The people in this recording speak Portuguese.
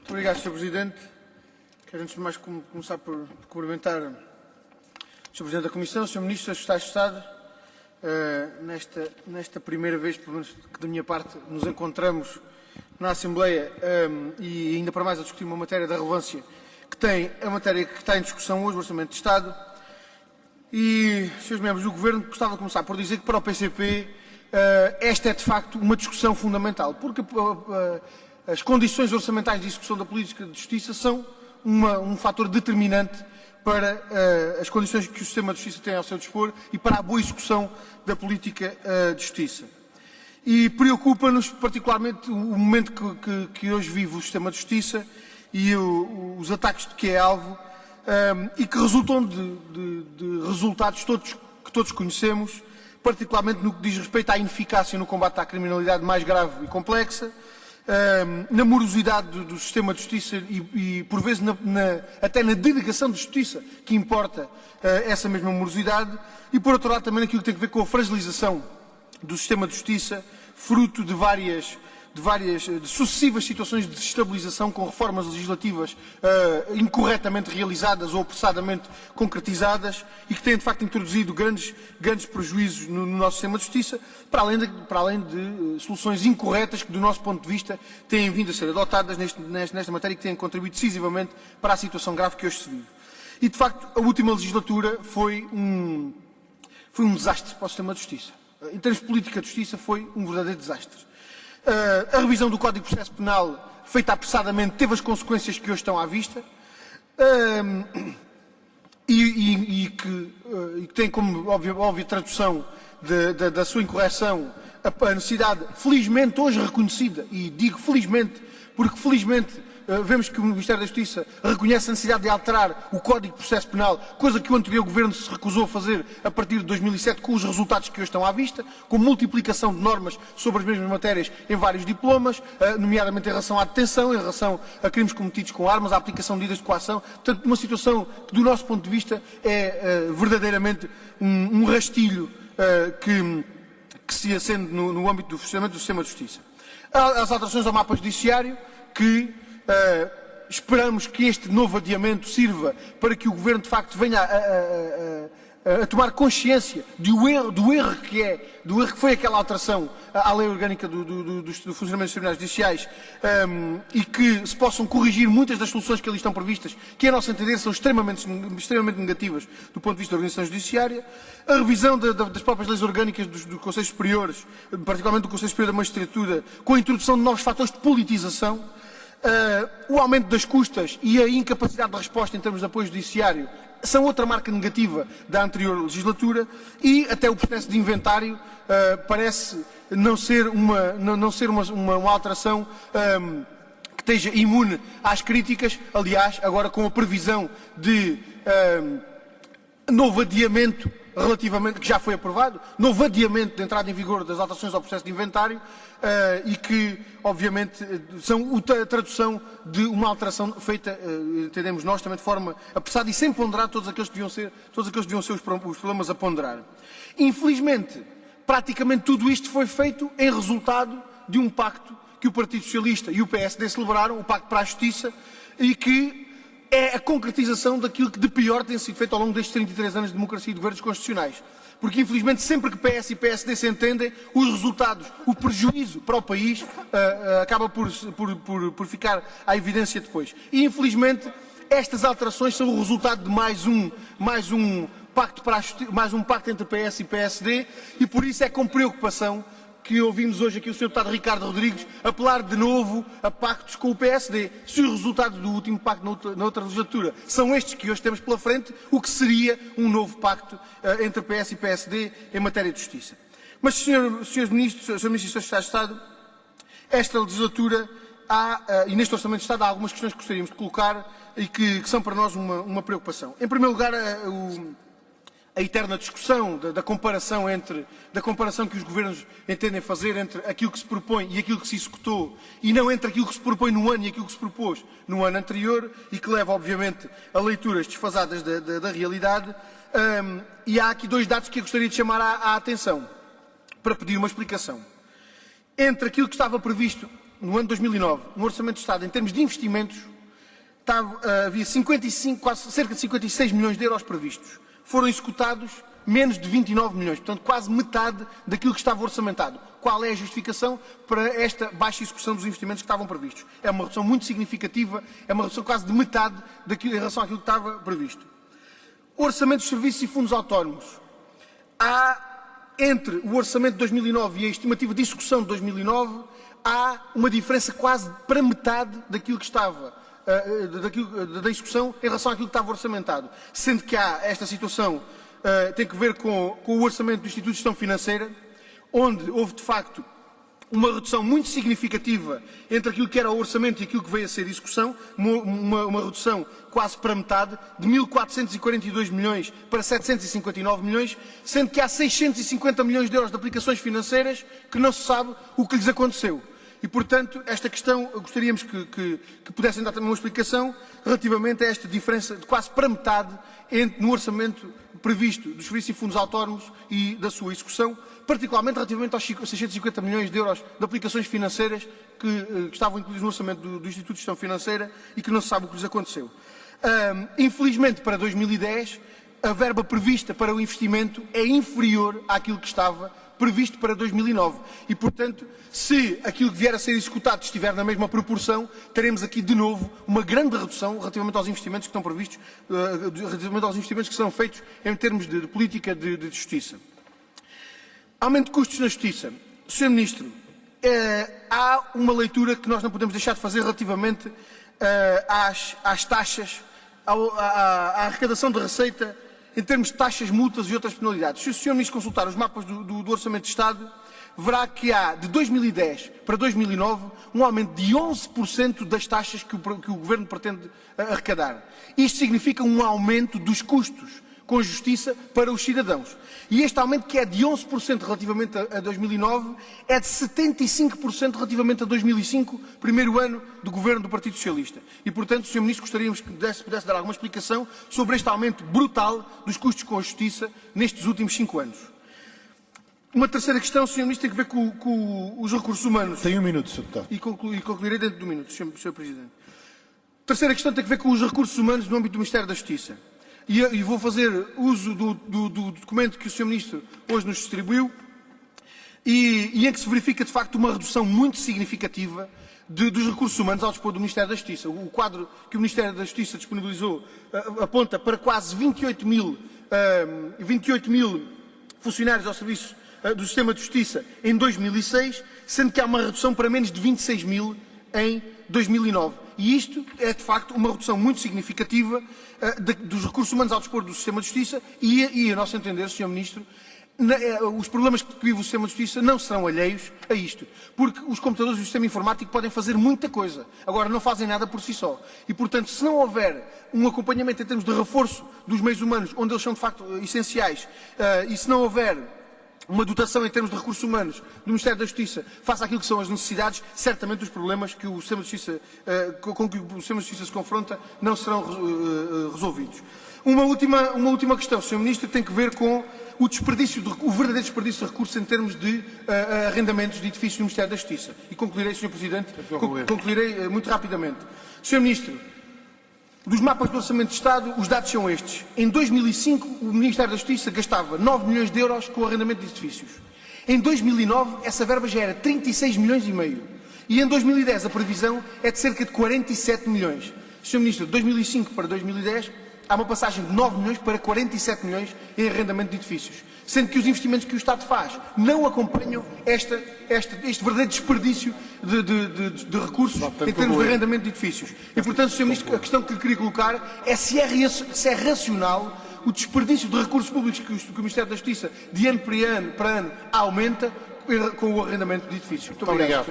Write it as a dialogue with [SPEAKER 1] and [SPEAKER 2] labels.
[SPEAKER 1] Muito obrigado, Sr. Presidente. Quero, antes de mais, começar por cumprimentar o Sr. Presidente da Comissão, o Sr. Ministro, Sr. Secretário de Estado. Nesta primeira vez, pelo menos que da minha parte, nos encontramos na Assembleia e ainda para mais a discutir uma matéria da relevância que tem a matéria que está em discussão hoje, o Orçamento de Estado. E, Srs. Membros do Governo, gostava de começar por dizer que para o PCP esta é de facto uma discussão fundamental, porque as condições orçamentais de execução da política de justiça são um fator determinante para as condições que o sistema de justiça tem ao seu dispor e para a boa execução da política de justiça. E preocupa-nos particularmente o momento que hoje vive o sistema de justiça e os ataques de que é alvo e que resultam de resultados que todos conhecemos, particularmente no que diz respeito à ineficácia no combate à criminalidade mais grave e complexa, na morosidade do sistema de justiça e por vezes, até na denegação de justiça, que importa essa mesma morosidade, e por outro lado também naquilo que tem a ver com a fragilização do sistema de justiça, fruto de sucessivas situações de desestabilização com reformas legislativas incorretamente realizadas ou apressadamente concretizadas e que têm de facto introduzido grandes prejuízos no nosso sistema de justiça, para além de soluções incorretas que, do nosso ponto de vista, têm vindo a ser adotadas nesta matéria e que têm contribuído decisivamente para a situação grave que hoje se vive. E, de facto, a última legislatura foi um desastre para o sistema de justiça. Em termos de política de justiça, foi um verdadeiro desastre. A revisão do Código de Processo Penal, feita apressadamente, teve as consequências que hoje estão à vista e que tem como óbvia tradução da sua incorreção a necessidade, felizmente hoje reconhecida, e digo felizmente, porque felizmente vemos que o Ministério da Justiça reconhece a necessidade de alterar o Código de Processo Penal, coisa que o anterior Governo se recusou a fazer a partir de 2007, com os resultados que hoje estão à vista, com multiplicação de normas sobre as mesmas matérias em vários diplomas, nomeadamente em relação à detenção, em relação a crimes cometidos com armas, à aplicação de medidas de coação. Portanto, uma situação que, do nosso ponto de vista, é verdadeiramente um rastilho que se acende no âmbito do funcionamento do sistema de justiça. As alterações ao mapa judiciário, que esperamos que este novo adiamento sirva para que o Governo, de facto, venha a tomar consciência do erro que foi aquela alteração à lei orgânica do funcionamento dos tribunais judiciais e que se possam corrigir muitas das soluções que ali estão previstas, que, a nosso entender, são extremamente negativas do ponto de vista da organização judiciária. A revisão das próprias leis orgânicas dos Conselhos Superiores, particularmente do Conselho Superior da Magistratura, com a introdução de novos fatores de politização. O aumento das custas e a incapacidade de resposta em termos de apoio judiciário são outra marca negativa da anterior legislatura, e até o processo de inventário parece não ser uma alteração que esteja imune às críticas, aliás, agora com a previsão de novo adiamento relativamente, que já foi aprovado, novo adiamento de entrada em vigor das alterações ao processo de inventário e que, obviamente, são a tradução de uma alteração feita, entendemos nós, também de forma apressada e sem ponderar todos aqueles que deviam ser os problemas a ponderar. Infelizmente, praticamente tudo isto foi feito em resultado de um pacto que o Partido Socialista e o PSD celebraram, o Pacto para a Justiça, e que é a concretização daquilo que de pior tem sido feito ao longo destes 33 anos de democracia e de governos constitucionais. Porque, infelizmente, sempre que PS e PSD se entendem, os resultados, o prejuízo para o país acaba por ficar à evidência depois. E, infelizmente, estas alterações são o resultado de mais um pacto entre PS e PSD, e por isso é com preocupação que ouvimos hoje aqui o Sr. Deputado Ricardo Rodrigues apelar de novo a pactos com o PSD. Se os resultados do último pacto na outra legislatura são estes que hoje temos pela frente, o que seria um novo pacto entre PS e PSD em matéria de justiça? Mas, Srs. Ministros, Sr. Ministro e Sr. Secretário de Estado, esta legislatura e neste Orçamento de Estado há algumas questões que gostaríamos de colocar e que são para nós uma preocupação. Em primeiro lugar, a eterna discussão da comparação que os governos entendem fazer entre aquilo que se propõe e aquilo que se executou, e não entre aquilo que se propõe no ano e aquilo que se propôs no ano anterior, e que leva, obviamente, a leituras desfasadas da realidade. E há aqui dois dados que eu gostaria de chamar a atenção, para pedir uma explicação. Entre aquilo que estava previsto no ano de 2009, no Orçamento de Estado, em termos de investimentos, havia 55, quase cerca de 56 milhões de euros previstos. Foram executados menos de 29 milhões, portanto quase metade daquilo que estava orçamentado. Qual é a justificação para esta baixa execução dos investimentos que estavam previstos? É uma redução muito significativa, é uma redução quase de metade em relação àquilo que estava previsto. Orçamento dos serviços e fundos autónomos. Há, entre o orçamento de 2009 e a estimativa de execução de 2009, há uma diferença quase para metade daquilo que estava da execução em relação àquilo que estava orçamentado. Sendo que há esta situação, tem que ver com o orçamento do Instituto de Gestão Financeira, onde houve de facto uma redução muito significativa entre aquilo que era o orçamento e aquilo que veio a ser execução, uma redução quase para metade, de 1.442 milhões para 759 milhões, sendo que há 650 milhões de euros de aplicações financeiras que não se sabe o que lhes aconteceu. E, portanto, esta questão, gostaríamos que pudessem dar também uma explicação relativamente a esta diferença de quase para metade no orçamento previsto dos serviços e fundos autónomos e da sua execução, particularmente relativamente aos 650 milhões de euros de aplicações financeiras que estavam incluídos no orçamento do Instituto de Gestão Financeira e que não se sabe o que lhes aconteceu. Infelizmente, para 2010, a verba prevista para o investimento é inferior àquilo que estava previsto para 2009. E, portanto, se aquilo que vier a ser executado estiver na mesma proporção, teremos aqui de novo uma grande redução relativamente aos investimentos que estão previstos, relativamente aos investimentos que são feitos em termos de política de justiça. Aumento de custos na justiça. Sr. Ministro, há uma leitura que nós não podemos deixar de fazer relativamente às taxas, à arrecadação de receita em termos de taxas, multas e outras penalidades. Se o Sr. Ministro consultar os mapas do Orçamento de Estado, verá que há, de 2010 para 2009, um aumento de 11% das taxas que o Governo pretende arrecadar. Isto significa um aumento dos custos com a justiça para os cidadãos. E este aumento, que é de 11% relativamente a 2009, é de 75% relativamente a 2005, primeiro ano do Governo do Partido Socialista. E, portanto, Sr. Ministro, gostaríamos que pudesse dar alguma explicação sobre este aumento brutal dos custos com a justiça nestes últimos 5 anos. Uma terceira questão, Sr. Ministro, tem que ver com os recursos humanos.
[SPEAKER 2] Tem um minuto, Sr. Deputado.
[SPEAKER 1] E concluirei dentro de um minuto, Sr. Presidente. Terceira questão tem que ver com os recursos humanos no âmbito do Ministério da Justiça. E vou fazer uso do documento que o Sr. Ministro hoje nos distribuiu e em que se verifica, de facto, uma redução muito significativa dos recursos humanos ao dispor do Ministério da Justiça. O quadro que o Ministério da Justiça disponibilizou aponta para quase 28 mil funcionários ao serviço do Sistema de Justiça em 2006, sendo que há uma redução para menos de 26 mil em 2009. E isto é, de facto, uma redução muito significativa dos recursos humanos ao dispor do Sistema de Justiça e, a nosso entender, Sr. Ministro, os problemas que vive o Sistema de Justiça não serão alheios a isto, porque os computadores do sistema informático podem fazer muita coisa, agora não fazem nada por si só. E, portanto, se não houver um acompanhamento em termos de reforço dos meios humanos, onde eles são, de facto, essenciais, e se não houver uma dotação em termos de recursos humanos do Ministério da Justiça face àquilo que são as necessidades, certamente os problemas que o Sistema de Justiça, com que o Sistema de Justiça se confronta não serão resolvidos. Uma última questão, Sr. Ministro, tem que ver com o verdadeiro desperdício de recursos em termos de arrendamentos de edifícios do Ministério da Justiça. E concluirei, Sr. Presidente, concluirei muito rapidamente. Sr. Ministro, dos mapas do Orçamento de Estado, os dados são estes. Em 2005, o Ministério da Justiça gastava 9 milhões de euros com o arrendamento de edifícios. Em 2009, essa verba já era 36 milhões e meio. E em 2010, a previsão é de cerca de 47 milhões. Sr. Ministro, de 2005 para 2010, há uma passagem de 9 milhões para 47 milhões em arrendamento de edifícios. Sendo que os investimentos que o Estado faz não acompanham este verdadeiro desperdício de recursos em termos de arrendamento de edifícios. E, portanto, Sr. Ministro, a questão que lhe queria colocar é se é racional o desperdício de recursos públicos que o Ministério da Justiça, de ano para ano, aumenta com o arrendamento de edifícios. Muito obrigado.